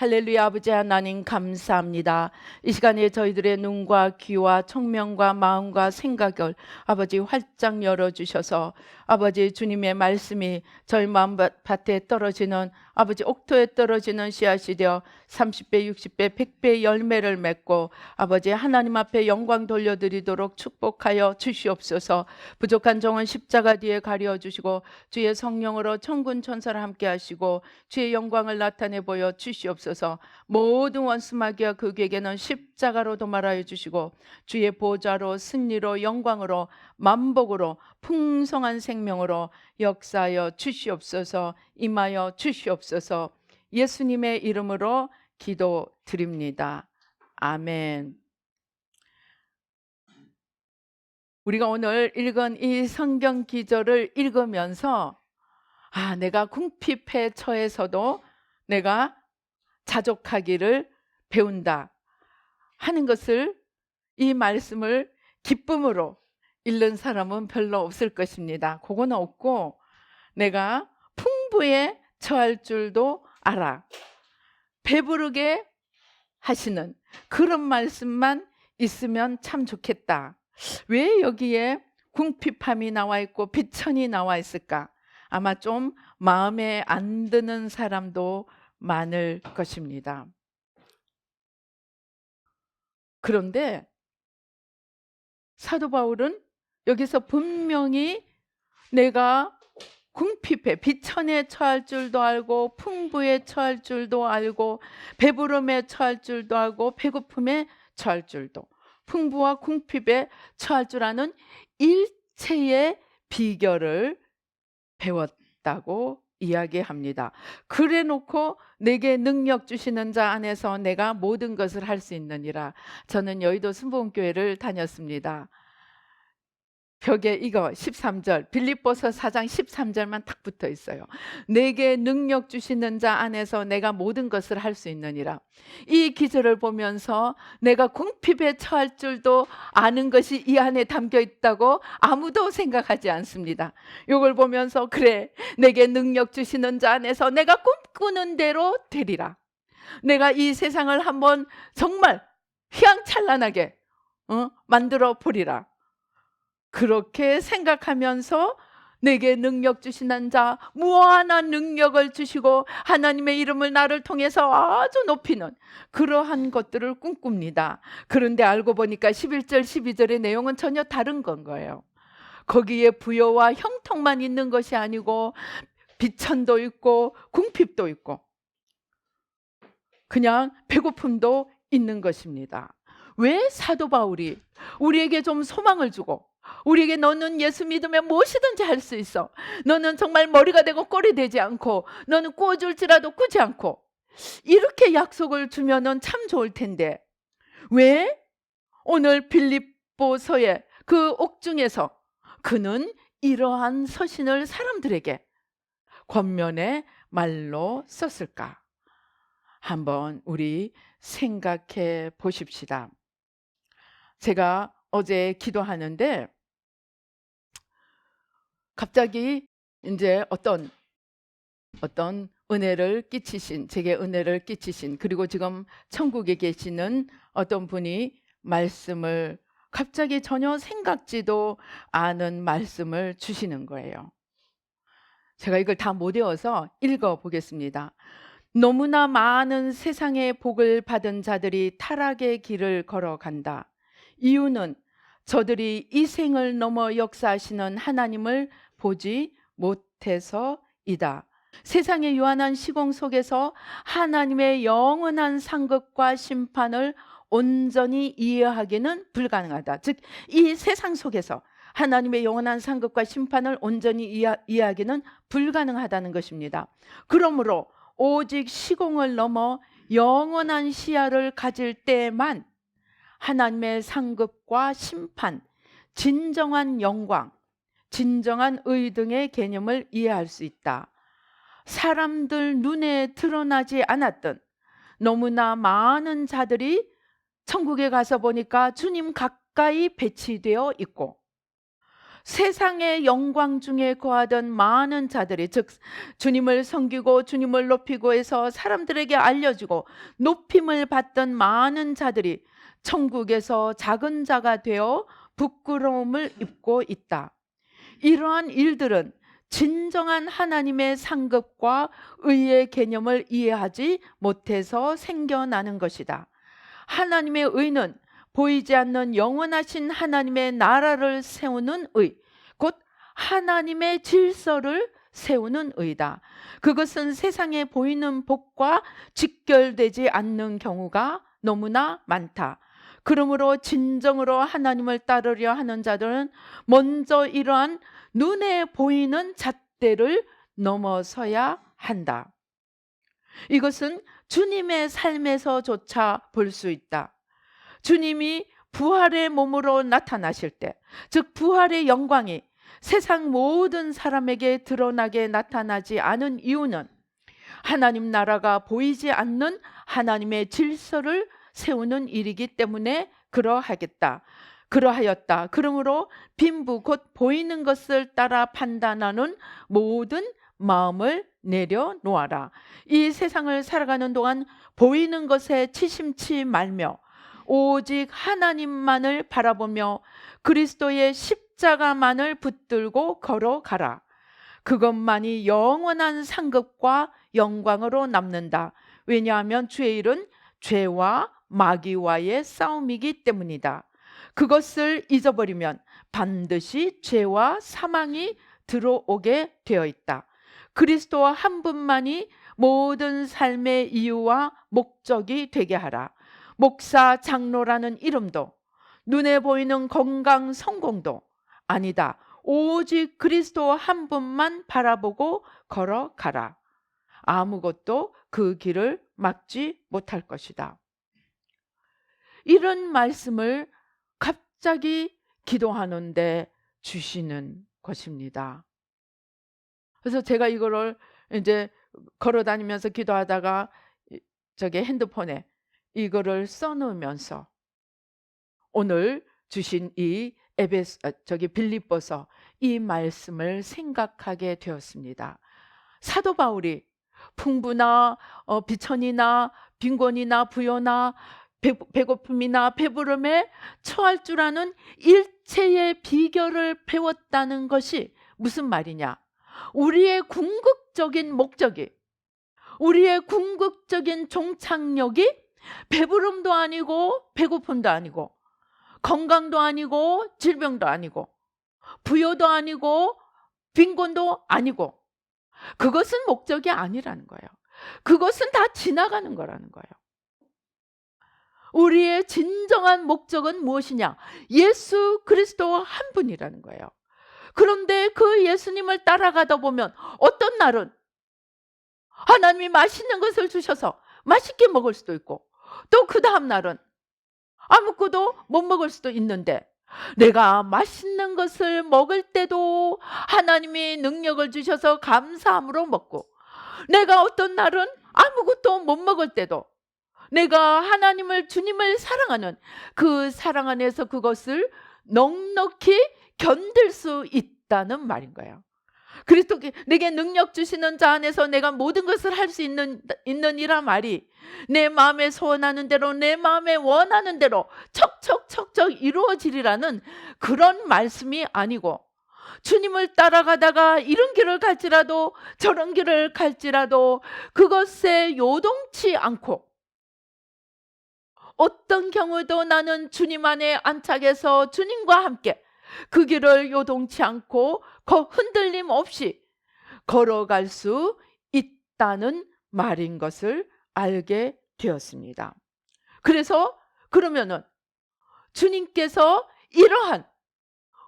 할렐루야. 아버지 하나님 감사합니다. 이 시간에 저희들의 눈과 귀와 청명과 마음과 생각을 아버지 활짝 열어주셔서 아버지 주님의 말씀이 저희 마음밭에 떨어지는 아버지 옥토에 떨어지는 씨앗이 되어 30배 60배 100배 열매를 맺고 아버지 하나님 앞에 영광 돌려드리도록 축복하여 주시옵소서. 부족한 종은 십자가 뒤에 가려주시고 주의 성령으로 천군 천사를 함께 하시고 주의 영광을 나타내 보여 주시옵소서. 모든 원수마귀와 그에게는 십자가로 도말하여 주시고 주의 보좌로 승리로 영광으로 만복으로 풍성한 생명으로 역사하여 주시옵소서. 임하여 주시옵소서. 예수님의 이름으로 기도드립니다. 아멘. 우리가 오늘 읽은 이 성경 기절을 읽으면서 내가 궁핍에 처해서도 내가 자족하기를 배운다 하는 것을, 이 말씀을 기쁨으로 읽는 사람은 별로 없을 것입니다. 그건 없고 내가 풍부에 처할 줄도 알아. 배부르게 하시는 그런 말씀만 있으면 참 좋겠다. 왜 여기에 궁핍함이 나와 있고 비천이 나와 있을까? 아마 좀 마음에 안 드는 사람도 많을 것입니다. 그런데 사도 바울은 여기서 분명히 내가 궁핍해 비천에 처할 줄도 알고 풍부에 처할 줄도 알고 배부름에 처할 줄도 알고 배고픔에 처할 줄도, 풍부와 궁핍에 처할 줄 아는 일체의 비결을 배웠다고 이야기합니다. 그래 놓고 내게 능력 주시는 자 안에서 내가 모든 것을 할 수 있느니라. 저는 여의도 순복음교회를 다녔습니다. 벽에 이거 13절, 빌립보서 4장 13절만 딱 붙어 있어요. 내게 능력 주시는 자 안에서 내가 모든 것을 할 수 있느니라. 이 기절을 보면서 내가 궁핍에 처할 줄도 아는 것이 이 안에 담겨 있다고 아무도 생각하지 않습니다. 이걸 보면서 그래, 내게 능력 주시는 자 안에서 내가 꿈꾸는 대로 되리라. 내가 이 세상을 한번 정말 휘황찬란하게 만들어 보리라. 그렇게 생각하면서 내게 능력 주시는 자, 무한한 능력을 주시고 하나님의 이름을 나를 통해서 아주 높이는 그러한 것들을 꿈꿉니다. 그런데 알고 보니까 11절 12절의 내용은 전혀 다른 건 거예요. 거기에 부여와 형통만 있는 것이 아니고 비천도 있고 궁핍도 있고 그냥 배고픔도 있는 것입니다. 왜 사도 바울이 우리에게 좀 소망을 주고 우리에게 너는 예수 믿으면 무엇이든지 할 수 있어, 너는 정말 머리가 되고 꼴이 되지 않고 너는 꾸어줄지라도 꾸지 않고, 이렇게 약속을 주면은 참 좋을 텐데 왜 오늘 빌립보서의 그 옥중에서 그는 이러한 서신을 사람들에게 권면의 말로 썼을까? 한번 우리 생각해 보십시다. 제가 어제 기도하는데 갑자기 이제 어떤 은혜를 끼치신, 제게 은혜를 끼치신, 그리고 지금 천국에 계시는 어떤 분이 말씀을, 갑자기 전혀 생각지도 않은 말씀을 주시는 거예요. 제가 이걸 다 못 외워서 읽어 보겠습니다. 너무나 많은 세상의 복을 받은 자들이 타락의 길을 걸어간다. 이유는 저들이 이 생을 넘어 역사하시는 하나님을 보지 못해서이다. 세상의 유한한 시공 속에서 하나님의 영원한 상급과 심판을 온전히 이해하기는 불가능하다. 즉, 이 세상 속에서 하나님의 영원한 상급과 심판을 온전히 이해하기는 불가능하다는 것입니다. 그러므로 오직 시공을 넘어 영원한 시야를 가질 때만 하나님의 상급과 심판, 진정한 영광, 진정한 의 등의 개념을 이해할 수 있다. 사람들 눈에 드러나지 않았던 너무나 많은 자들이 천국에 가서 보니까 주님 가까이 배치되어 있고, 세상의 영광 중에 거하던 많은 자들이, 즉 주님을 섬기고 주님을 높이고 해서 사람들에게 알려지고 높임을 받던 많은 자들이 천국에서 작은 자가 되어 부끄러움을 입고 있다. 이러한 일들은 진정한 하나님의 상급과 의의 개념을 이해하지 못해서 생겨나는 것이다. 하나님의 의는 보이지 않는 영원하신 하나님의 나라를 세우는 의, 곧 하나님의 질서를 세우는 의다. 그것은 세상에 보이는 복과 직결되지 않는 경우가 너무나 많다. 그러므로 진정으로 하나님을 따르려 하는 자들은 먼저 이러한 눈에 보이는 잣대를 넘어서야 한다. 이것은 주님의 삶에서조차 볼 수 있다. 주님이 부활의 몸으로 나타나실 때, 즉 부활의 영광이 세상 모든 사람에게 드러나게 나타나지 않은 이유는 하나님 나라가 보이지 않는 하나님의 질서를 세우는 일이기 때문에 그러하였다. 그러므로 빈부 곧 보이는 것을 따라 판단하는 모든 마음을 내려놓아라. 이 세상을 살아가는 동안 보이는 것에 치심치 말며 오직 하나님만을 바라보며 그리스도의 십자가만을 붙들고 걸어가라. 그것만이 영원한 상급과 영광으로 남는다. 왜냐하면 주의 일은 죄와 마귀와의 싸움이기 때문이다. 그것을 잊어버리면 반드시 죄와 사망이 들어오게 되어 있다. 그리스도와 한 분만이 모든 삶의 이유와 목적이 되게 하라. 목사, 장로라는 이름도 눈에 보이는 건강, 성공도 아니다. 오직 그리스도 한 분만 바라보고 걸어가라. 아무것도 그 길을 막지 못할 것이다. 이런 말씀을 갑자기 기도하는데 주시는 것입니다. 그래서 제가 이거를 이제 걸어 다니면서 기도하다가 저기 핸드폰에 이거를 써놓으면서 오늘 주신 이 빌립보서 이 말씀을 생각하게 되었습니다. 사도 바울이 풍부나 비천이나 빈곤이나 부요나 배고픔이나 배부름에 처할 줄 아는 일체의 비결을 배웠다는 것이 무슨 말이냐? 우리의 궁극적인 목적이, 우리의 궁극적인 종착역이 배부름도 아니고 배고픔도 아니고 건강도 아니고 질병도 아니고 부요도 아니고 빈곤도 아니고, 그것은 목적이 아니라는 거예요. 그것은 다 지나가는 거라는 거예요. 우리의 진정한 목적은 무엇이냐? 예수 그리스도 한 분이라는 거예요. 그런데 그 예수님을 따라가다 보면 어떤 날은 하나님이 맛있는 것을 주셔서 맛있게 먹을 수도 있고, 또 그 다음 날은 아무것도 못 먹을 수도 있는데, 내가 맛있는 것을 먹을 때도 하나님이 능력을 주셔서 감사함으로 먹고, 내가 어떤 날은 아무것도 못 먹을 때도 내가 하나님을, 주님을 사랑하는 그 사랑 안에서 그것을 넉넉히 견딜 수 있다는 말인 거예요. 그리스도 내게 능력 주시는 자 안에서 내가 모든 것을 할 수 있는 이란 말이 내 마음에 소원하는 대로, 내 마음에 원하는 대로 척척척척 이루어지리라는 그런 말씀이 아니고, 주님을 따라가다가 이런 길을 갈지라도 저런 길을 갈지라도 그것에 요동치 않고, 어떤 경우도 나는 주님 안에 안착해서 주님과 함께 그 길을 요동치 않고 흔들림 없이 걸어갈 수 있다는 말인 것을 알게 되었습니다. 그래서 그러면은 주님께서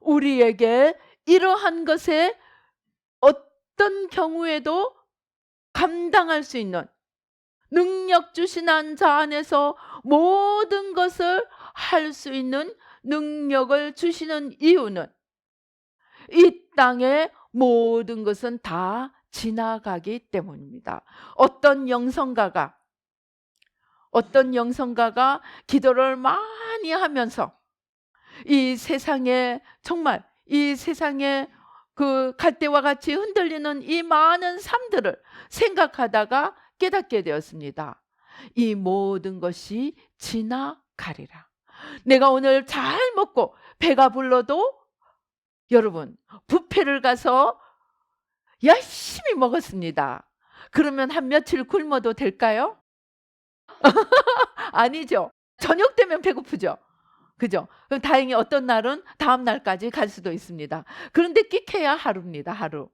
우리에게 이러한 것에 어떤 경우에도 감당할 수 있는 능력 주시는 자 안에서 모든 것을 할 수 있는 능력을 주시는 이유는 이 땅의 모든 것은 다 지나가기 때문입니다. 어떤 영성가가 기도를 많이 하면서 이 세상에 정말 이 세상에 그 갈대와 같이 흔들리는 이 많은 삶들을 생각하다가 깨닫게 되었습니다. 이 모든 것이 지나가리라. 내가 오늘 잘 먹고 배가 불러도 여러분 뷔페를 가서 열심히 먹었습니다. 그러면 한 며칠 굶어도 될까요? 아니죠. 저녁 되면 배고프죠. 그죠? 그럼 다행히 어떤 날은 다음 날까지 갈 수도 있습니다. 그런데 끽해야 하루입니다. 하루.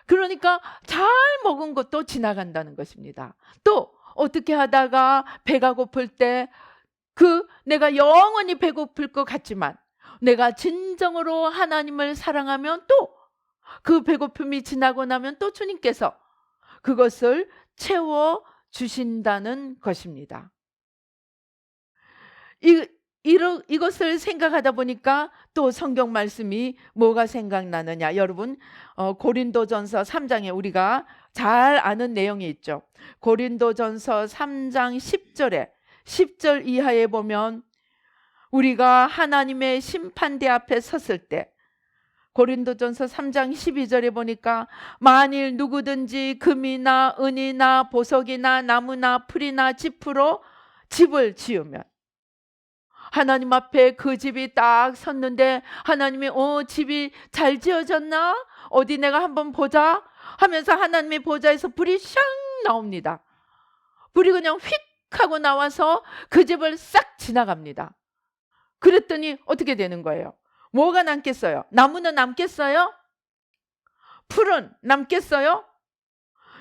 그러니까 잘 먹은 것도 지나간다는 것입니다. 또 어떻게 하다가 배가 고플 때 내가 영원히 배고플 것 같지만 내가 진정으로 하나님을 사랑하면 또 그 배고픔이 지나고 나면 또 주님께서 그것을 채워 주신다는 것입니다. 이것을 생각하다 보니까 또 성경 말씀이 뭐가 생각나느냐. 여러분 고린도전서 3장에 우리가 잘 아는 내용이 있죠. 고린도전서 3장 10절에 10절 이하에 보면 우리가 하나님의 심판대 앞에 섰을 때 고린도전서 3장 12절에 보니까 만일 누구든지 금이나 은이나 보석이나 나무나 풀이나 짚으로 집을 지으면 하나님 앞에 그 집이 딱 섰는데 하나님이 집이 잘 지어졌나? 어디 내가 한번 보자 하면서 하나님의 보좌에서 불이 샥 나옵니다. 불이 그냥 휙 하고 나와서 그 집을 싹 지나갑니다. 그랬더니 어떻게 되는 거예요? 뭐가 남겠어요? 나무는 남겠어요? 풀은 남겠어요?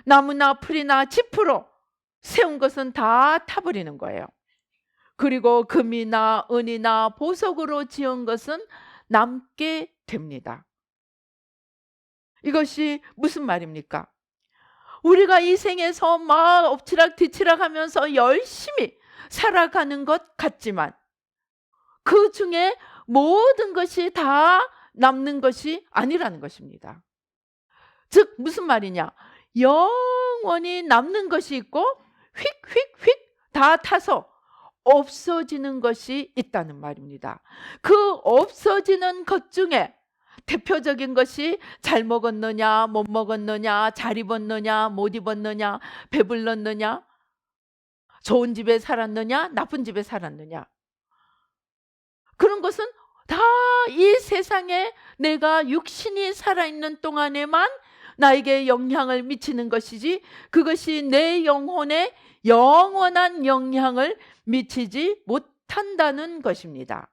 나무나 풀이나 짚으로 세운 것은 다 타버리는 거예요. 그리고 금이나 은이나 보석으로 지은 것은 남게 됩니다. 이것이 무슨 말입니까? 우리가 이 생에서 막 엎치락 뒤치락 하면서 열심히 살아가는 것 같지만 그 중에 모든 것이 다 남는 것이 아니라는 것입니다. 즉 무슨 말이냐? 영원히 남는 것이 있고 휙휙휙 다 타서 없어지는 것이 있다는 말입니다. 그 없어지는 것 중에 대표적인 것이 잘 먹었느냐 못 먹었느냐 잘 입었느냐 못 입었느냐 배불렀느냐 좋은 집에 살았느냐 나쁜 집에 살았느냐 그런 것은 다 이 세상에 내가 육신이 살아있는 동안에만 나에게 영향을 미치는 것이지 그것이 내 영혼에 영원한 영향을 미치지 못한다는 것입니다.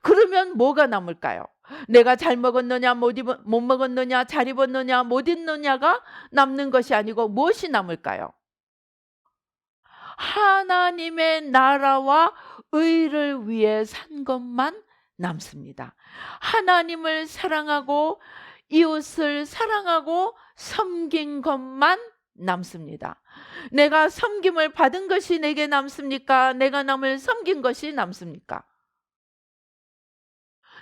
그러면 뭐가 남을까요? 내가 잘 먹었느냐 못 먹었느냐 잘 입었느냐 못 입느냐가 남는 것이 아니고 무엇이 남을까요? 하나님의 나라와 의를 위해 산 것만 남습니다. 하나님을 사랑하고 이웃을 사랑하고 섬긴 것만 남습니다. 내가 섬김을 받은 것이 내게 남습니까? 내가 남을 섬긴 것이 남습니까?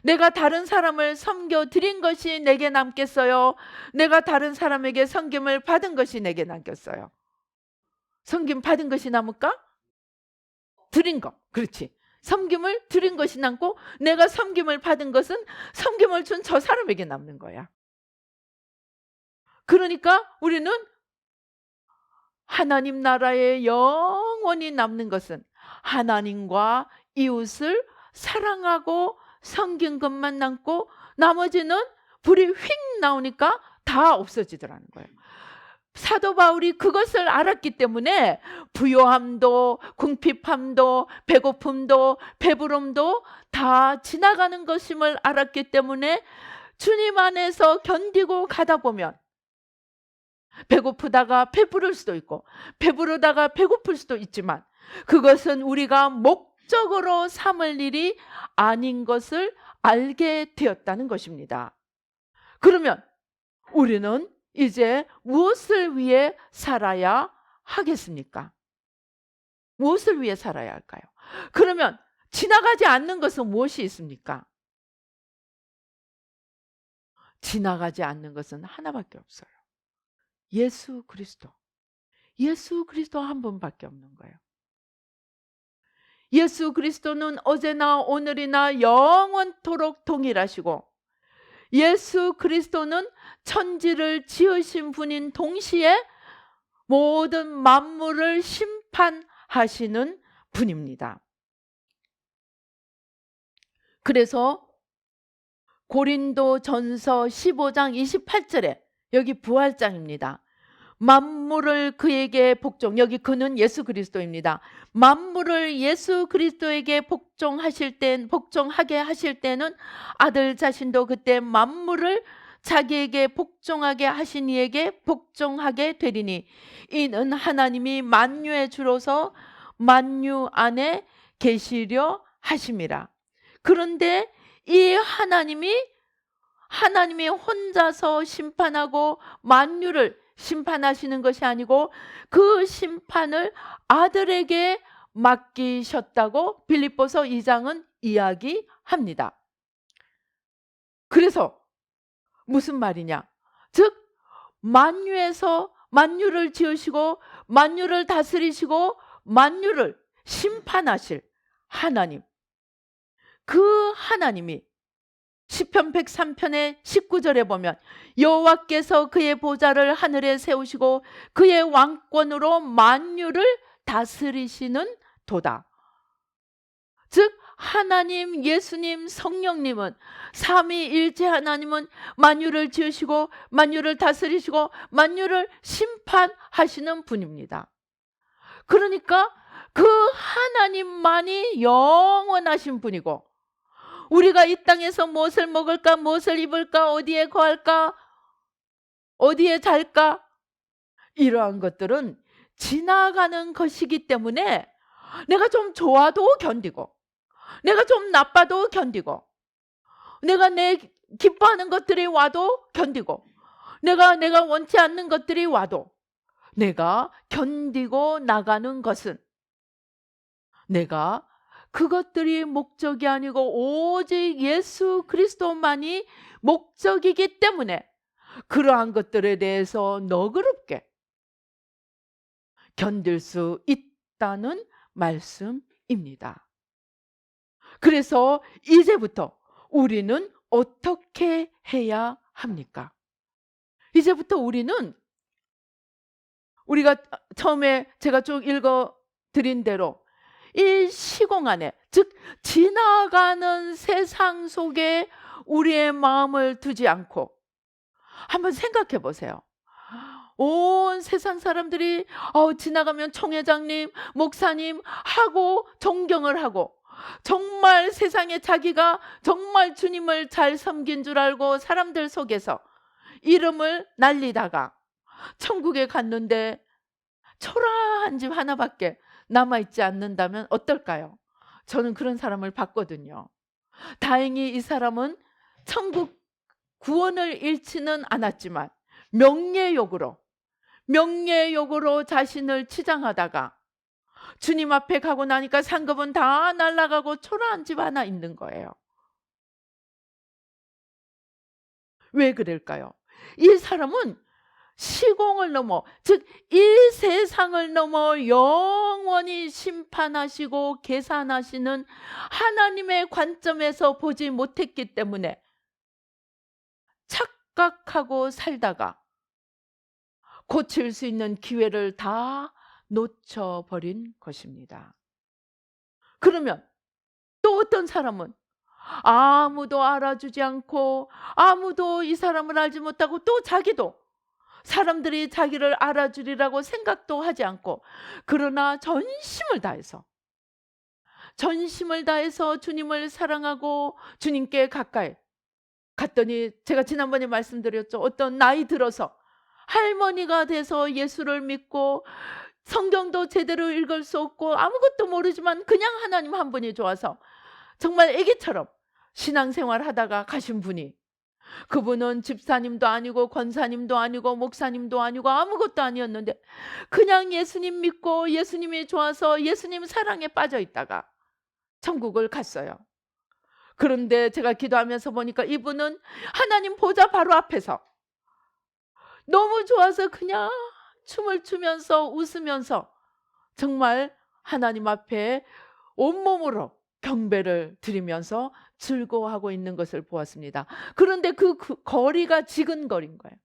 내가 다른 사람을 섬겨드린 것이 내게 남겠어요? 내가 다른 사람에게 섬김을 받은 것이 내게 남겠어요? 섬김 받은 것이 남을까? 드린 거. 그렇지. 섬김을 드린 것이 남고 내가 섬김을 받은 것은 섬김을 준 저 사람에게 남는 거야. 그러니까 우리는 하나님 나라에 영원히 남는 것은 하나님과 이웃을 사랑하고 섬긴 것만 남고 나머지는 불이 휙 나오니까 다 없어지더라는 거예요. 사도 바울이 그것을 알았기 때문에 부요함도 궁핍함도 배고픔도 배부름도 다 지나가는 것임을 알았기 때문에 주님 안에서 견디고 가다 보면 배고프다가 배부를 수도 있고 배부르다가 배고플 수도 있지만 그것은 우리가 목적으로 삼을 일이 아닌 것을 알게 되었다는 것입니다. 그러면 우리는 이제 무엇을 위해 살아야 하겠습니까? 무엇을 위해 살아야 할까요? 그러면 지나가지 않는 것은 무엇이 있습니까? 지나가지 않는 것은 하나밖에 없어요. 예수 그리스도. 예수 그리스도 한 분밖에 없는 거예요. 예수 그리스도는 어제나 오늘이나 영원토록 동일하시고, 예수 그리스도는 천지를 지으신 분인 동시에 모든 만물을 심판하시는 분입니다. 그래서 고린도전서 15장 28절에 여기 부활장입니다. 만물을 그에게 복종, 여기 그는 예수 그리스도입니다. 만물을 예수 그리스도에게 복종하게 하실 때는 아들 자신도 그때 만물을 자기에게 복종하게 하신 이에게 복종하게 되리니, 이는 하나님이 만유의 주로서 만유 안에 계시려 하심이라. 그런데 이 하나님이 혼자서 심판하고 만유를 심판하시는 것이 아니고 그 심판을 아들에게 맡기셨다고 빌립보서 2장은 이야기합니다. 그래서 무슨 말이냐? 즉 만유에서 만유를 지으시고 만유를 다스리시고 만유를 심판하실 하나님, 그 하나님이 시편 103편의 19절에 보면 여호와께서 그의 보좌를 하늘에 세우시고 그의 왕권으로 만유를 다스리시는 도다. 즉 하나님, 예수님, 성령님은, 삼위일체 하나님은 만유를 지으시고 만유를 다스리시고 만유를 심판하시는 분입니다. 그러니까 그 하나님만이 영원하신 분이고, 우리가 이 땅에서 무엇을 먹을까, 무엇을 입을까, 어디에 거할까, 어디에 잘까, 이러한 것들은 지나가는 것이기 때문에 내가 좀 좋아도 견디고, 내가 좀 나빠도 견디고, 내가 내 기뻐하는 것들이 와도 견디고, 내가 원치 않는 것들이 와도 내가 견디고 나가는 것은, 내가 그것들이 목적이 아니고 오직 예수 그리스도만이 목적이기 때문에 그러한 것들에 대해서 너그럽게 견딜 수 있다는 말씀입니다. 그래서 이제부터 우리는 어떻게 해야 합니까? 이제부터 우리가 처음에 제가 쭉 읽어드린 대로 이 시공 안에, 즉 지나가는 세상 속에 우리의 마음을 두지 않고 한번 생각해 보세요. 온 세상 사람들이 지나가면 총회장님, 목사님 하고 존경을 하고, 정말 세상에 자기가 정말 주님을 잘 섬긴 줄 알고 사람들 속에서 이름을 날리다가 천국에 갔는데 초라한 집 하나밖에 남아있지 않는다면 어떨까요? 저는 그런 사람을 봤거든요. 다행히 이 사람은 천국 구원을 잃지는 않았지만 명예욕으로 자신을 치장하다가 주님 앞에 가고 나니까 상급은 다 날아가고 초라한 집 하나 있는 거예요. 왜 그럴까요? 이 사람은 시공을 넘어, 즉 이 세상을 넘어 영원히 심판하시고 계산하시는 하나님의 관점에서 보지 못했기 때문에 착각하고 살다가 고칠 수 있는 기회를 다 놓쳐버린 것입니다. 그러면 또 어떤 사람은 아무도 알아주지 않고 아무도 이 사람을 알지 못하고 또 자기도 사람들이 자기를 알아주리라고 생각도 하지 않고, 그러나 전심을 다해서 주님을 사랑하고 주님께 가까이 갔더니, 제가 지난번에 말씀드렸죠. 어떤 나이 들어서 할머니가 돼서 예수를 믿고 성경도 제대로 읽을 수 없고 아무것도 모르지만 그냥 하나님 한 분이 좋아서 정말 애기처럼 신앙생활 하다가 가신 분이, 그분은 집사님도 아니고 권사님도 아니고 목사님도 아니고 아무것도 아니었는데 그냥 예수님 믿고 예수님이 좋아서 예수님 사랑에 빠져 있다가 천국을 갔어요. 그런데 제가 기도하면서 보니까 이분은 하나님 보좌 바로 앞에서 너무 좋아서 그냥 춤을 추면서 웃으면서 정말 하나님 앞에 온몸으로 경배를 드리면서 즐거워하고 있는 것을 보았습니다. 그런데 그 거리가 지근거린 거예요.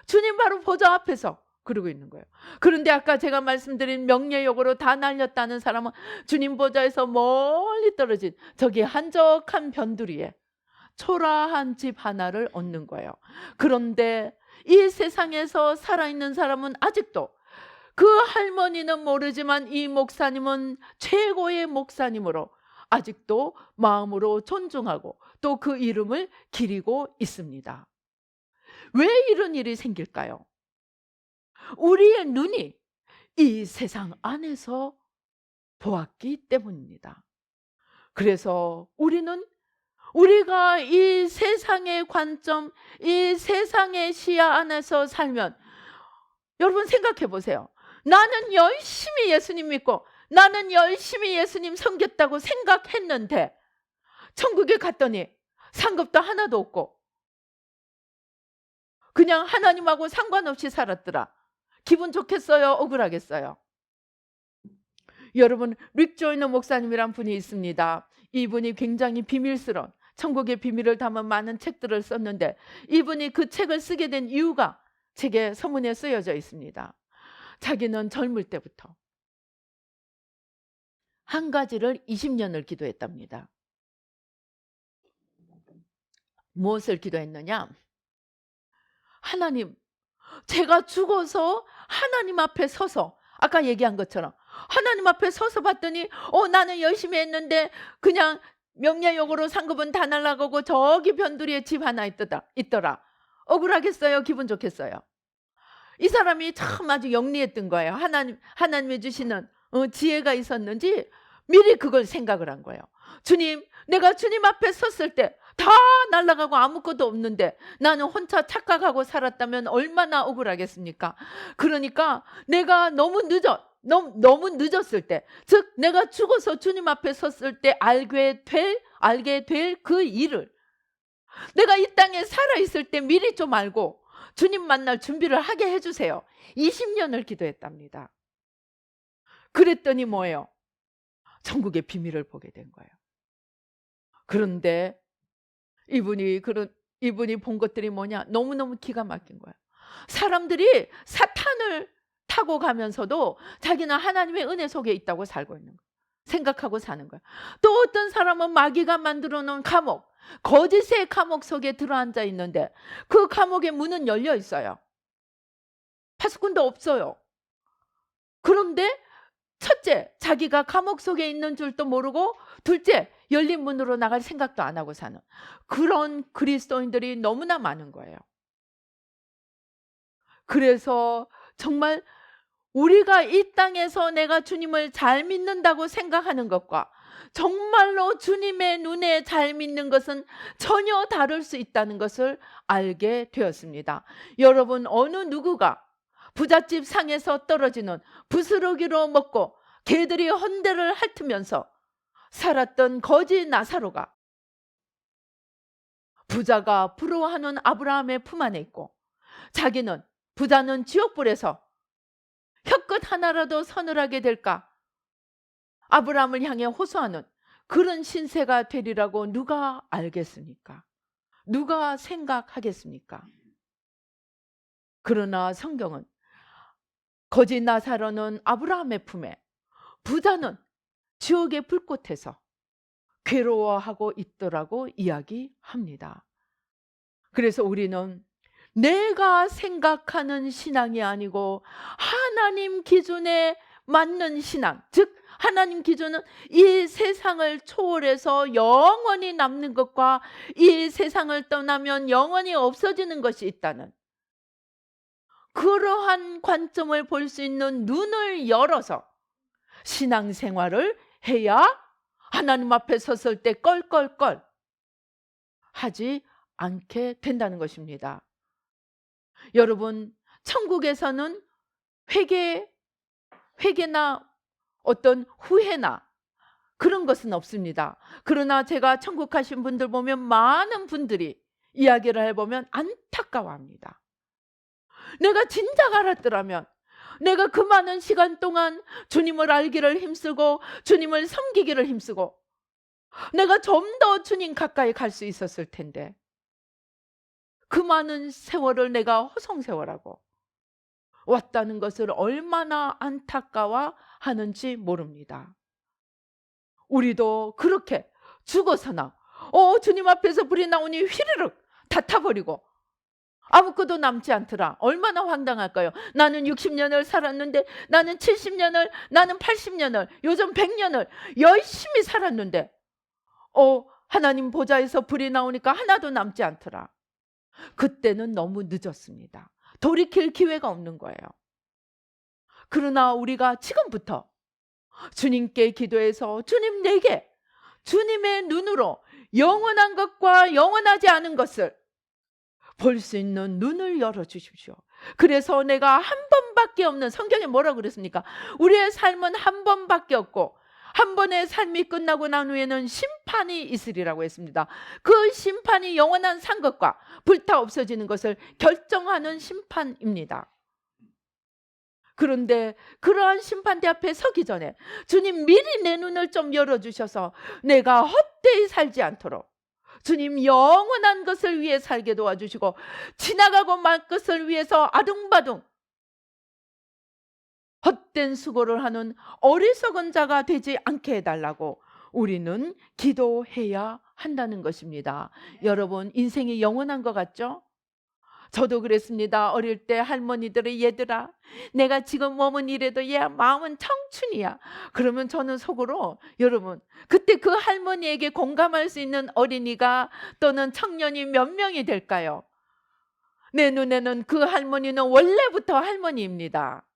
주님 바로 보좌 앞에서 그러고 있는 거예요. 그런데 아까 제가 말씀드린 명예욕으로 다 날렸다는 사람은 주님 보좌에서 멀리 떨어진 저기 한적한 변두리에 초라한 집 하나를 얻는 거예요. 그런데 이 세상에서 살아있는 사람은 아직도 그 할머니는 모르지만 이 목사님은 최고의 목사님으로 아직도 마음으로 존중하고 또 그 이름을 기리고 있습니다. 왜 이런 일이 생길까요? 우리의 눈이 이 세상 안에서 보았기 때문입니다. 그래서 우리가 이 세상의 관점, 이 세상의 시야 안에서 살면 여러분 생각해 보세요. 나는 열심히 예수님 믿고 나는 열심히 예수님 섬겼다고 생각했는데 천국에 갔더니 상급도 하나도 없고 그냥 하나님하고 상관없이 살았더라. 기분 좋겠어요? 억울하겠어요? 여러분, 릭 조이너 목사님이란 분이 있습니다. 이분이 굉장히 비밀스러운 천국의 비밀을 담은 많은 책들을 썼는데 이분이 그 책을 쓰게 된 이유가 책에 서문에 쓰여져 있습니다. 자기는 젊을 때부터 한 가지를 20년을 기도했답니다. 무엇을 기도했느냐? 하나님, 제가 죽어서 하나님 앞에 서서 아까 얘기한 것처럼 하나님 앞에 서서 봤더니 나는 열심히 했는데 그냥 명예욕으로 상급은 다 날아가고 저기 변두리에 집 하나 있더라. 억울하겠어요? 기분 좋겠어요? 이 사람이 참 아주 영리했던 거예요. 하나님이 주시는 지혜가 있었는지 미리 그걸 생각을 한 거예요. 주님, 내가 주님 앞에 섰을 때 다 날아가고 아무것도 없는데 나는 혼자 착각하고 살았다면 얼마나 억울하겠습니까? 그러니까 내가 너무 늦었을 때, 즉 내가 죽어서 주님 앞에 섰을 때 알게 될 그 일을 내가 이 땅에 살아있을 때 미리 좀 알고 주님 만날 준비를 하게 해주세요. 20년을 기도했답니다. 그랬더니 뭐예요? 천국의 비밀을 보게 된 거예요. 그런데 이분이 본 것들이 뭐냐? 너무너무 기가 막힌 거예요. 사람들이 사탄을 타고 가면서도 자기는 하나님의 은혜 속에 있다고 살고 있는 거예요. 생각하고 사는 거예요. 또 어떤 사람은 마귀가 만들어 놓은 감옥, 거짓의 감옥 속에 들어앉아 있는데 그 감옥의 문은 열려 있어요. 파수꾼도 없어요. 그런데 첫째, 자기가 감옥 속에 있는 줄도 모르고 둘째, 열린 문으로 나갈 생각도 안 하고 사는 그런 그리스도인들이 너무나 많은 거예요. 그래서 정말 우리가 이 땅에서 내가 주님을 잘 믿는다고 생각하는 것과 정말로 주님의 눈에 잘 믿는 것은 전혀 다를 수 있다는 것을 알게 되었습니다. 여러분, 어느 누구가 부잣집 상에서 떨어지는 부스러기로 먹고 개들이 헌대를 핥으면서 살았던 거지 나사로가 부자가 부러워하는 아브라함의 품 안에 있고 자기는 부자는 지옥불에서 혀끝 하나라도 서늘하게 될까 아브라함을 향해 호소하는 그런 신세가 되리라고 누가 알겠습니까? 누가 생각하겠습니까? 그러나 성경은 거지 나사로는 아브라함의 품에 부자는 지옥의 불꽃에서 괴로워하고 있더라고 이야기합니다. 그래서 우리는 내가 생각하는 신앙이 아니고 하나님 기준에 맞는 신앙, 즉 하나님 기준은 이 세상을 초월해서 영원히 남는 것과 이 세상을 떠나면 영원히 없어지는 것이 있다는 그러한 관점을 볼 수 있는 눈을 열어서 신앙생활을 해야 하나님 앞에 섰을 때 껄껄껄 하지 않게 된다는 것입니다. 여러분, 천국에서는 회개나 어떤 후회나 그런 것은 없습니다. 그러나 제가 천국 가신 분들 보면 많은 분들이 이야기를 해보면 안타까워합니다. 내가 진작 알았더라면 내가 그 많은 시간 동안 주님을 알기를 힘쓰고 주님을 섬기기를 힘쓰고 내가 좀 더 주님 가까이 갈 수 있었을 텐데 그 많은 세월을 내가 허송세월하고 왔다는 것을 얼마나 안타까워하는지 모릅니다. 우리도 그렇게 죽어서나 주님 앞에서 불이 나오니 휘르륵 다 타버리고 아무것도 남지 않더라. 얼마나 황당할까요? 나는 60년을 살았는데, 나는 70년을, 나는 80년을, 요즘 100년을 열심히 살았는데 하나님 보좌에서 불이 나오니까 하나도 남지 않더라. 그때는 너무 늦었습니다. 돌이킬 기회가 없는 거예요. 그러나 우리가 지금부터 주님께 기도해서 주님, 내게 주님의 눈으로 영원한 것과 영원하지 않은 것을 볼 수 있는 눈을 열어주십시오. 그래서 내가 한 번밖에 없는, 성경에 뭐라고 그랬습니까? 우리의 삶은 한 번밖에 없고 한 번의 삶이 끝나고 난 후에는 심판이 있으리라고 했습니다. 그 심판이 영원한 산 것과 불타 없어지는 것을 결정하는 심판입니다. 그런데 그러한 심판대 앞에 서기 전에 주님, 미리 내 눈을 좀 열어주셔서 내가 헛되이 살지 않도록 주님, 영원한 것을 위해 살게 도와주시고 지나가고 말 것을 위해서 아둥바둥 헛된 수고를 하는 어리석은 자가 되지 않게 해달라고 우리는 기도해야 한다는 것입니다. 여러분, 인생이 영원한 것 같죠? 저도 그랬습니다. 어릴 때 할머니들이, 얘들아, 내가 지금 몸은 이래도 얘 마음은 청춘이야. 그러면 저는 속으로, 여러분, 그때 그 할머니에게 공감할 수 있는 어린이가 또는 청년이 몇 명이 될까요? 내 눈에는 그 할머니는 원래부터 할머니입니다.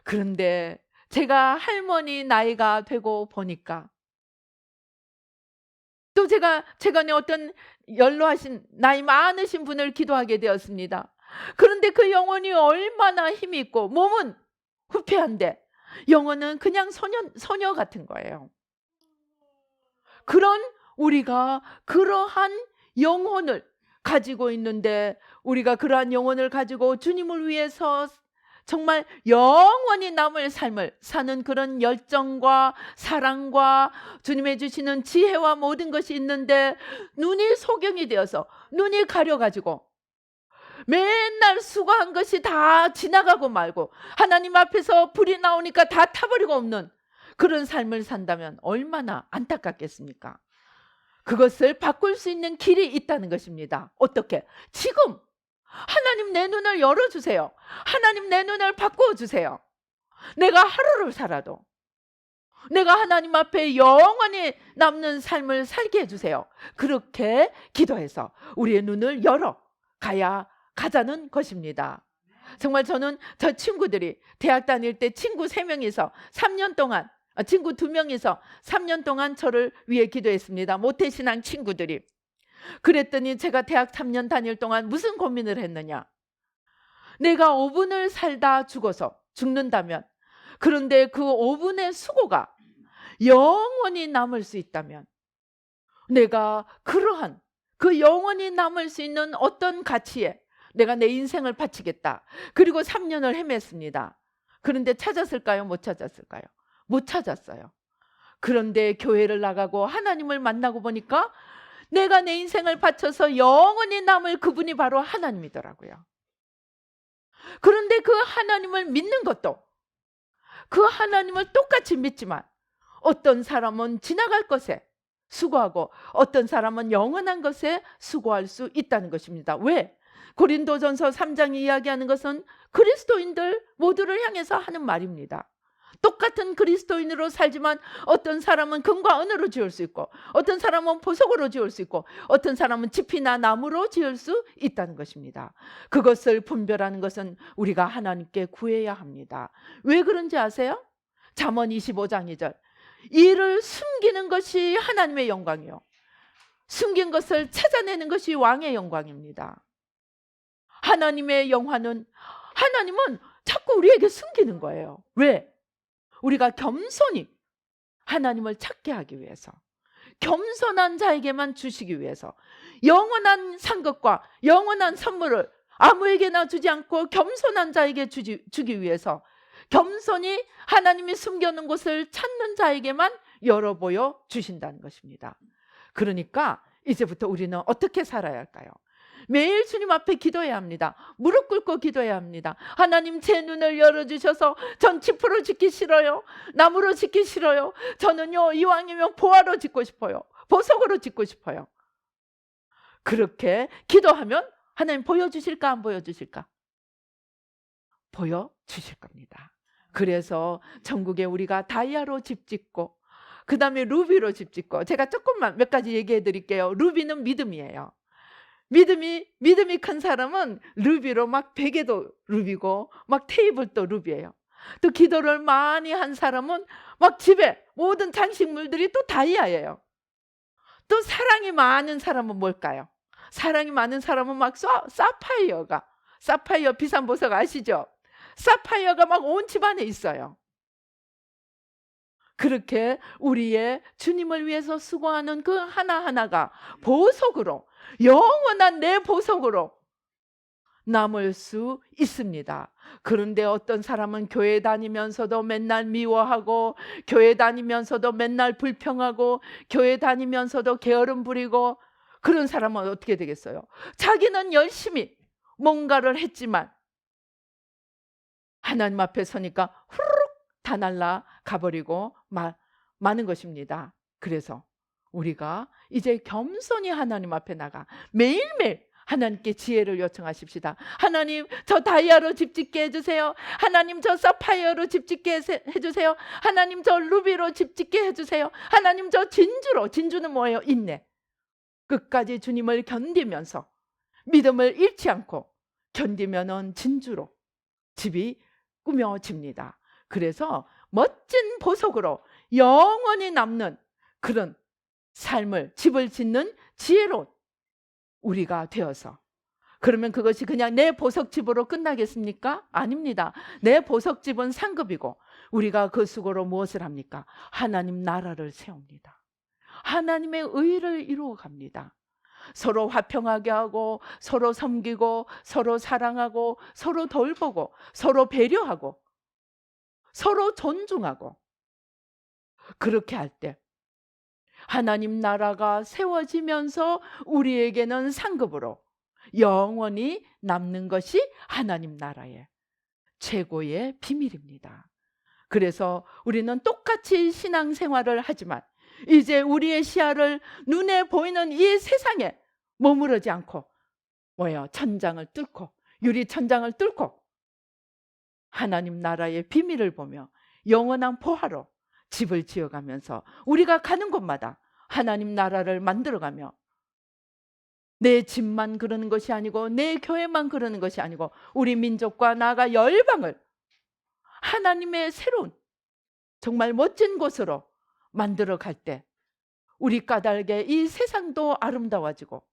그런데 제가 할머니 나이가 되고 보니까 또 제가 최근에 어떤 연로하신 나이 많으신 분을 기도하게 되었습니다. 그런데 그 영혼이 얼마나 힘이 있고 몸은 후패한데 영혼은 그냥 소녀 같은 거예요. 그런 우리가 그러한 영혼을 가지고 있는데, 우리가 그러한 영혼을 가지고 주님을 위해서 정말 영원히 남을 삶을 사는 그런 열정과 사랑과 주님의 주시는 지혜와 모든 것이 있는데 눈이 소경이 되어서 눈이 가려가지고 맨날 수고한 것이 다 지나가고 말고 하나님 앞에서 불이 나오니까 다 타버리고 없는 그런 삶을 산다면 얼마나 안타깝겠습니까? 그것을 바꿀 수 있는 길이 있다는 것입니다. 어떻게? 지금 하나님, 내 눈을 열어주세요. 하나님, 내 눈을 바꾸어주세요. 내가 하루를 살아도 내가 하나님 앞에 영원히 남는 삶을 살게 해주세요. 그렇게 기도해서 우리의 눈을 가자는 것입니다. 정말 저는 저 친구들이 대학 다닐 때 친구 3명이서 3년 동안, 친구 2명이서 3년 동안 저를 위해 기도했습니다. 모태신앙 친구들이. 그랬더니 제가 대학 3년 다닐 동안 무슨 고민을 했느냐? 내가 5분을 살다 죽는다면, 그런데 그 5분의 수고가 영원히 남을 수 있다면 내가 그러한 그 영원히 남을 수 있는 어떤 가치에 내가 내 인생을 바치겠다. 그리고 3년을 헤맸습니다. 그런데 찾았을까요? 못 찾았을까요? 못 찾았어요. 그런데 교회를 나가고 하나님을 만나고 보니까 내가 내 인생을 바쳐서 영원히 남을 그분이 바로 하나님이더라고요. 그런데 그 하나님을 믿는 것도 그 하나님을 똑같이 믿지만 어떤 사람은 지나갈 것에 수고하고 어떤 사람은 영원한 것에 수고할 수 있다는 것입니다. 왜? 고린도전서 3장이 이야기하는 것은 그리스도인들 모두를 향해서 하는 말입니다. 똑같은 그리스도인으로 살지만 어떤 사람은 금과 은으로 지을 수 있고 어떤 사람은 보석으로 지을 수 있고 어떤 사람은 짚이나 나무로 지을 수 있다는 것입니다. 그것을 분별하는 것은 우리가 하나님께 구해야 합니다. 왜 그런지 아세요? 잠언 25장 2절, 이를 숨기는 것이 하나님의 영광이요 숨긴 것을 찾아내는 것이 왕의 영광입니다. 하나님의 영화는, 하나님은 자꾸 우리에게 숨기는 거예요. 왜? 우리가 겸손히 하나님을 찾게 하기 위해서, 겸손한 자에게만 주시기 위해서, 영원한 상급과 영원한 선물을 아무에게나 주지 않고 겸손한 자에게 주기 위해서 겸손히 하나님이 숨겨놓은 곳을 찾는 자에게만 열어보여 주신다는 것입니다. 그러니까 이제부터 우리는 어떻게 살아야 할까요? 매일 주님 앞에 기도해야 합니다. 무릎 꿇고 기도해야 합니다. 하나님, 제 눈을 열어주셔서 전 지푸로 짓기 싫어요. 나무로 짓기 싫어요. 저는요, 이왕이면 보화로 짓고 싶어요. 보석으로 짓고 싶어요. 그렇게 기도하면 하나님 보여주실까 안 보여주실까? 보여주실 겁니다. 그래서 전국에 우리가 다이아로 집 짓고 그 다음에 루비로 집 짓고, 제가 조금만 몇 가지 얘기해 드릴게요. 루비는 믿음이에요. 믿음이 큰 사람은 루비로 막 베개도 루비고 막 테이블도 루비예요. 또 기도를 많이 한 사람은 막 집에 모든 장식물들이 또 다이아예요. 또 사랑이 많은 사람은 뭘까요? 사랑이 많은 사람은 막 사파이어 비싼 보석 아시죠? 사파이어가 막 온 집안에 있어요. 그렇게 우리의 주님을 위해서 수고하는 그 하나하나가 보석으로, 영원한 내 보석으로 남을 수 있습니다. 그런데 어떤 사람은 교회 다니면서도 맨날 미워하고, 교회 다니면서도 맨날 불평하고, 교회 다니면서도 게으름 부리고, 그런 사람은 어떻게 되겠어요? 자기는 열심히 뭔가를 했지만 하나님 앞에 서니까 후루룩 다 날아가 버리고 마는 것입니다. 그래서 우리가 이제 겸손히 하나님 앞에 나가 매일매일 하나님께 지혜를 요청하십시다. 하나님, 저 다이아로 집 짓게 해주세요. 하나님, 저 사파이어로 집 짓게 해주세요. 하나님, 저 루비로 집 짓게 해주세요. 하나님, 저 진주는 뭐예요? 인내. 끝까지 주님을 견디면서 믿음을 잃지 않고 견디면은 진주로 집이 꾸며집니다. 그래서 멋진 보석으로 영원히 남는 그런 삶을, 집을 짓는 지혜로운 우리가 되어서, 그러면 그것이 그냥 내 보석집으로 끝나겠습니까? 아닙니다. 내 보석집은 상급이고 우리가 그 수고로 무엇을 합니까? 하나님 나라를 세웁니다. 하나님의 의를 이루어 갑니다. 서로 화평하게 하고, 서로 섬기고, 서로 사랑하고, 서로 돌보고, 서로 배려하고, 서로 존중하고, 그렇게 할 때 하나님 나라가 세워지면서 우리에게는 상급으로 영원히 남는 것이 하나님 나라의 최고의 비밀입니다. 그래서 우리는 똑같이 신앙생활을 하지만 이제 우리의 시야를 눈에 보이는 이 세상에 머무르지 않고 천장을 뚫고, 유리 천장을 뚫고 하나님 나라의 비밀을 보며 영원한 보화로 집을 지어가면서 우리가 가는 곳마다 하나님 나라를 만들어가며, 내 집만 그러는 것이 아니고 내 교회만 그러는 것이 아니고 우리 민족과 나아가 열방을 하나님의 새로운 정말 멋진 곳으로 만들어 갈 때 우리 까닭에 이 세상도 아름다워지고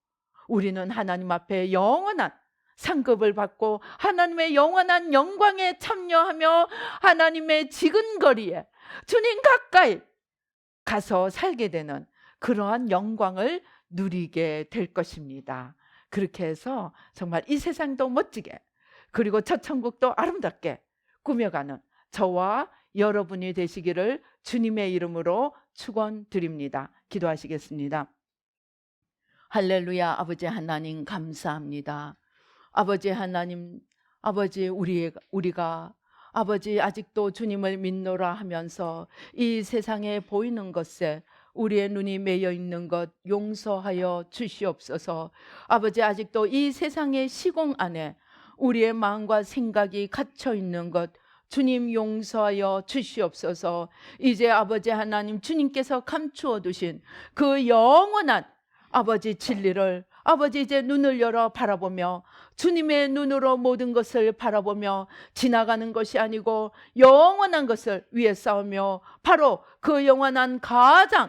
우리는 하나님 앞에 영원한 상급을 받고 하나님의 영원한 영광에 참여하며 하나님의 지근거리에 주님 가까이 가서 살게 되는 그러한 영광을 누리게 될 것입니다. 그렇게 해서 정말 이 세상도 멋지게, 그리고 저 천국도 아름답게 꾸며가는 저와 여러분이 되시기를 주님의 이름으로 축원드립니다. 기도하시겠습니다. 할렐루야. 아버지 하나님 감사합니다. 아버지 하나님, 아버지 우리가 아버지 아직도 주님을 믿노라 하면서 이 세상에 보이는 것에 우리의 눈이 매여 있는 것 용서하여 주시옵소서. 아버지 아직도 이 세상의 시공 안에 우리의 마음과 생각이 갇혀 있는 것 주님 용서하여 주시옵소서. 이제 아버지 하나님, 주님께서 감추어 두신 그 영원한 아버지 진리를 아버지 이제 눈을 열어 바라보며 주님의 눈으로 모든 것을 바라보며 지나가는 것이 아니고 영원한 것을 위해 싸우며, 바로 그 영원한 가장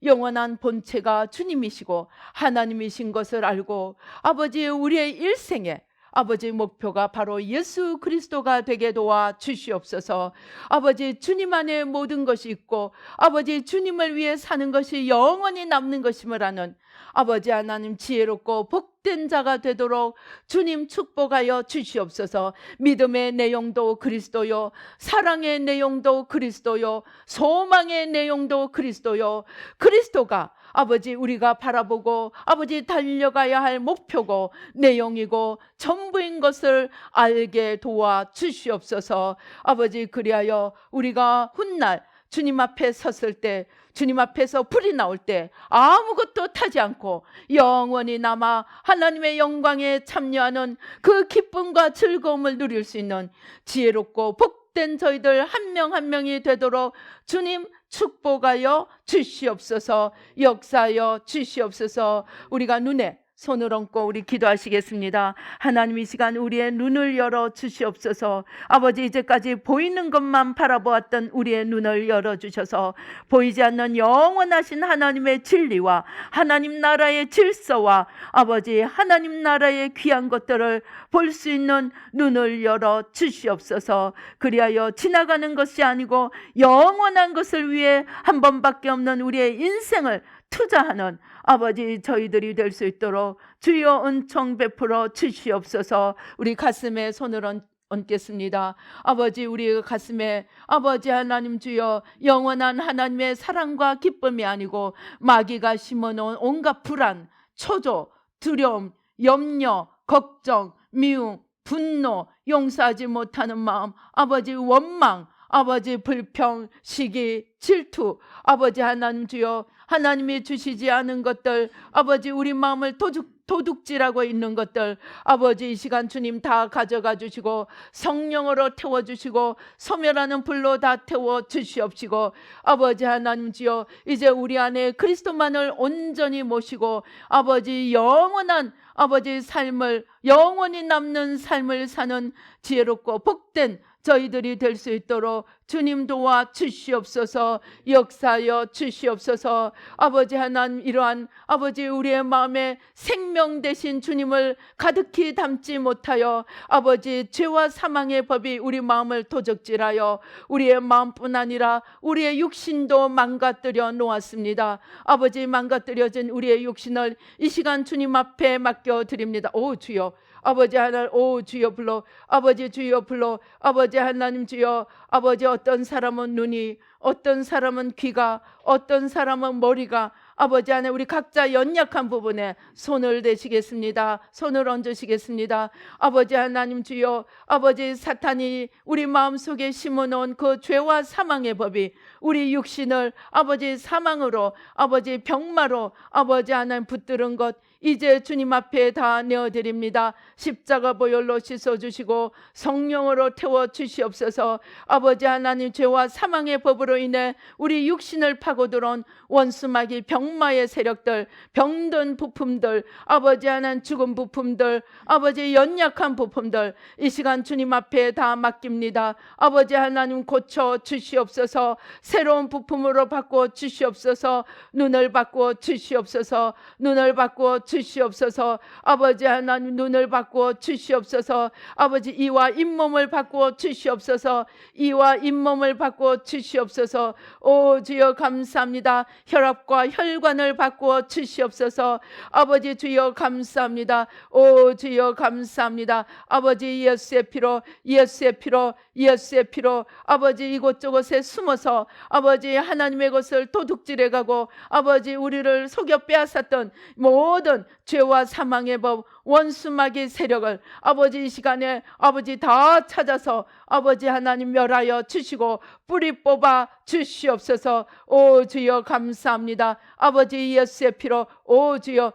영원한 본체가 주님이시고 하나님이신 것을 알고 아버지 우리의 일생에 아버지 목표가 바로 예수 그리스도가 되게 도와 주시옵소서. 아버지 주님 안에 모든 것이 있고 아버지 주님을 위해 사는 것이 영원히 남는 것임을 아는 아버지 하나님 지혜롭고 복된 자가 되도록 주님 축복하여 주시옵소서. 믿음의 내용도 그리스도요, 사랑의 내용도 그리스도요, 소망의 내용도 그리스도요. 그리스도가 아버지 우리가 바라보고 아버지 달려가야 할 목표고 내용이고 전부인 것을 알게 도와 주시옵소서. 아버지 그리하여 우리가 훗날 주님 앞에 섰을 때, 주님 앞에서 불이 나올 때 아무것도 타지 않고 영원히 남아 하나님의 영광에 참여하는 그 기쁨과 즐거움을 누릴 수 있는 지혜롭고 복된 저희들 한 명 한 명이 되도록 주님 축복하여 주시옵소서. 역사하여 주시옵소서. 우리가 눈에 손을 얹고 우리 기도하시겠습니다. 하나님 이 시간 우리의 눈을 열어 주시옵소서. 아버지 이제까지 보이는 것만 바라보았던 우리의 눈을 열어주셔서 보이지 않는 영원하신 하나님의 진리와 하나님 나라의 질서와 아버지 하나님 나라의 귀한 것들을 볼 수 있는 눈을 열어 주시옵소서. 그리하여 지나가는 것이 아니고 영원한 것을 위해 한 번밖에 없는 우리의 인생을 투자하는 아버지 저희들이 될 수 있도록 주여 은총 베풀어 주시옵소서. 우리 가슴에 손을 얹겠습니다. 아버지 우리 가슴에 아버지 하나님 주여 영원한 하나님의 사랑과 기쁨이 아니고 마귀가 심어놓은 온갖 불안, 초조, 두려움, 염려, 걱정, 미움, 분노, 용서하지 못하는 마음, 아버지 원망, 아버지 불평, 시기, 질투, 아버지 하나님 주여 하나님이 주시지 않은 것들, 아버지 우리 마음을 도둑질하고 있는 것들 아버지 이 시간 주님 다 가져가 주시고 성령으로 태워주시고 소멸하는 불로 다 태워 주시옵시고 아버지 하나님 주여 이제 우리 안에 그리스도만을 온전히 모시고 아버지 영원한 아버지 삶을 영원히 남는 삶을 사는 지혜롭고 복된 저희들이 될 수 있도록 주님 도와 주시옵소서. 역사하여 주시옵소서. 아버지 하나님 이러한 아버지 우리의 마음에 생명 되신 주님을 가득히 담지 못하여 아버지 죄와 사망의 법이 우리 마음을 도적질하여 우리의 마음뿐 아니라 우리의 육신도 망가뜨려 놓았습니다. 아버지 망가뜨려진 우리의 육신을 이 시간 주님 앞에 맡겨드립니다. 오 주여 아버지 하나님 오 주여 불러 아버지 주여 불러 아버지 하나님 주여 아버지 어떤 사람은 눈이 어떤 사람은 귀가 어떤 사람은 머리가 아버지 안에 우리 각자 연약한 부분에 손을 대시겠습니다. 손을 얹으시겠습니다. 아버지 하나님 주여 아버지 사탄이 우리 마음속에 심어놓은 그 죄와 사망의 법이 우리 육신을 아버지 사망으로 아버지 병마로 아버지 하나님 붙들은 것 이제 주님 앞에 다 내어드립니다. 십자가 보혈로 씻어주시고 성령으로 태워주시옵소서. 아버지 하나님 죄와 사망의 법으로 인해 우리 육신을 파고 들어온 원수마귀 병마의 세력들 병든 부품들 아버지 하나님 죽은 부품들 아버지 연약한 부품들 이 시간 주님 앞에 다 맡깁니다. 아버지 하나님 고쳐 주시옵소서. 새로운 부품으로 바꾸어 주시옵소서. 눈을 바꾸어 주시옵소서. 눈을 바꾸어 주시옵소서. 아버지 하나님 눈을 바꾸어 주시옵소서. 아버지 이와 잇몸을 바꾸어 주시옵소서. 이와 잇몸을 바꾸어 주시옵소서. 오 주여 감사합니다. 혈압과 혈관을 바꾸어 주시옵소서. 아버지 주여 감사합니다. 오 주여 감사합니다. 아버지 예수의 피로 예수의 피로 예수의 피로 아버지 이곳저곳에 숨어서 아버지 하나님의 것을 도둑질해 가고 아버지 우리를 속여 빼앗았던 모든 죄와 사망의 법 원수마귀 세력을 아버지 이 시간에 아버지 다 찾아서 아버지 하나님 멸하여 주시고 뿌리 뽑아 주시옵소서. 오 주여 감사합니다. 아버지 예수의 피로 오 주여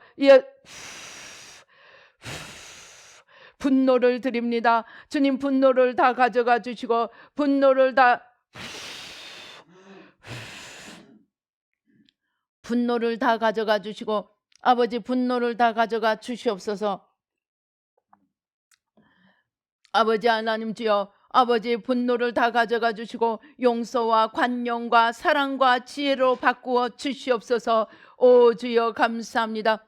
분노를 드립니다. 주님 분노를 다 가져가 주시고 분노를 다 가져가 주시고 아버지 분노를 다 가져가 주시옵소서. 아버지 하나님 주여 아버지 분노를 다 가져가 주시고 용서와 관용과 사랑과 지혜로 바꾸어 주시옵소서. 오 주여 감사합니다.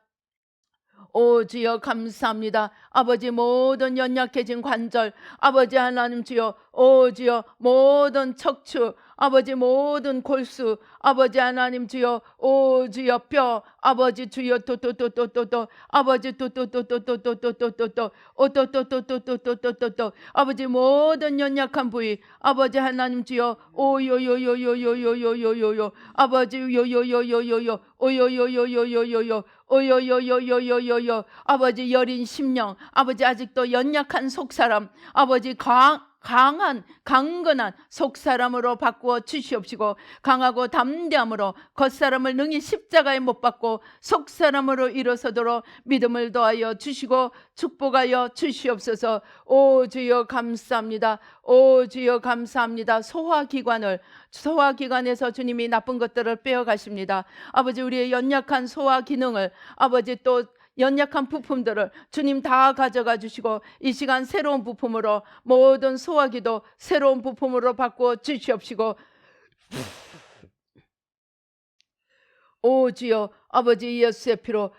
오 주여 감사합니다. 아버지 모든 연약해진 관절 아버지 하나님 주여 오 주여 모든 척추 아버지 모든 골수 아버지 하나님 주여 오 주여 뼈 아버지 주여 또또또또또또 아버지 또또또또또또또또또 오또또또또또또또또 아버지 모든 연약한 부위 아버지 하나님 주여 오요요요요요요요요요 아버지 요요요요요요 오요요요요요요요 오요요요요요요요 아버지 여린 심령 아버지 아직도 연약한 속사람 아버지 강한 강건한 속사람으로 바꾸어 주시옵시고 강하고 담대함으로 겉사람을 능히 십자가에 못 박고 속사람으로 일어서도록 믿음을 더하여 주시고 축복하여 주시옵소서. 오 주여 감사합니다. 오 주여 감사합니다. 소화기관에서 주님이 나쁜 것들을 빼어가십니다. 아버지 우리의 연약한 소화 기능을 아버지 또 연약한 부품들을 주님 다 가져가 주시고 이 시간 새로운 부품으로 모든 소화기도 새로운 부품으로 바꾸어 주시옵시고 오 주여 아버지 예수의 피로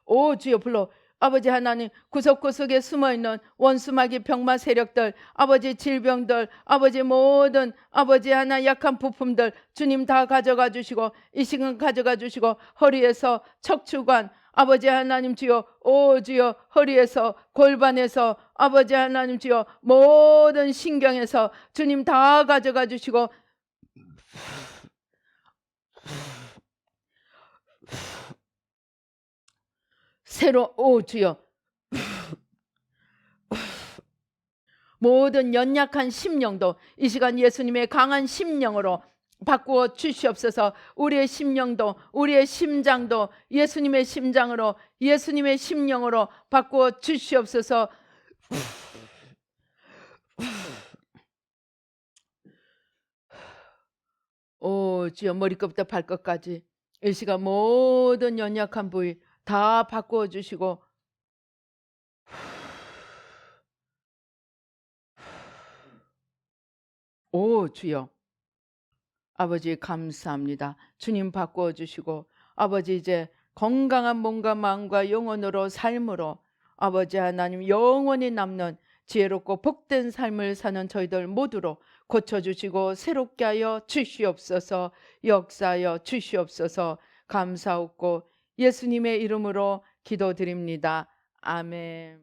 오 주여 불러 아버지 하나님 구석구석에 숨어있는 원수마귀 병마 세력들 아버지 질병들 아버지 모든 아버지 하나 약한 부품들 주님 다 가져가 주시고 이 시간 가져가 주시고 허리에서 척추관 아버지 하나님 주여 오 주여 허리에서 골반에서 아버지 하나님 주여 모든 신경에서 주님 다 가져가 주시고 새로 오 주여 모든 연약한 심령도 이 시간 예수님의 강한 심령으로 바꾸어 주시옵소서. 우리의 심령도 우리의 심장도 예수님의 심장으로 예수님의 심령으로 바꾸어 주시옵소서. 오 주여 머리끝부터 발끝까지 이 시간 모든 연약한 부위 다 바꾸어 주시고 오 주여 아버지 감사합니다. 주님 바꾸어 주시고 아버지 이제 건강한 몸과 마음과 영혼으로 삶으로 아버지 하나님 영원히 남는 지혜롭고 복된 삶을 사는 저희들 모두로 고쳐주시고 새롭게 하여 주시옵소서. 역사하여 주시옵소서. 감사하고 예수님의 이름으로 기도드립니다. 아멘.